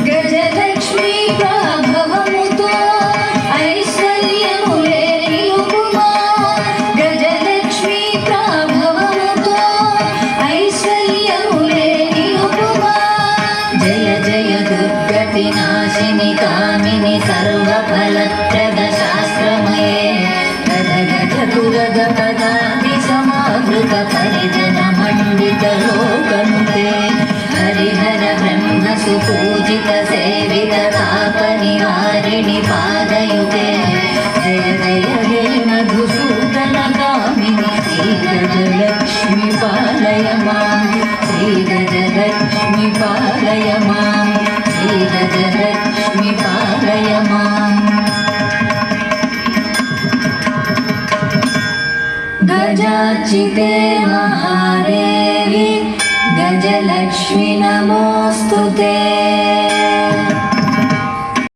గజలక్ష్మీ ప్రభవముతో ఐశ్వర్యములే నిలుపుమా గజలక్ష్మీ ప్రభవముతో ఐశ్వర్యములే నిలుపుమా జయ జయ దుర్గతి నాశిని కామిని సర్వఫలప్రద శాస్త్రమయే గద పదాది సమావృత పరిజన మండిత లోకనుతే హరిహర బ్రహ్మ సుపూజిత సేవిత తాప నివారిణి పాదయుతే జయ జయ హే మధుసూదన కామిని శ్రీ గజలక్ష్మి పాలయ మాం శ్రీ గజలక్ష్మి పాలయ మాం శ్రీ గజలక్ష్మి పాలయ మాం गजाचिते महादेवी गजलक्ष्मी नमोस्तुते।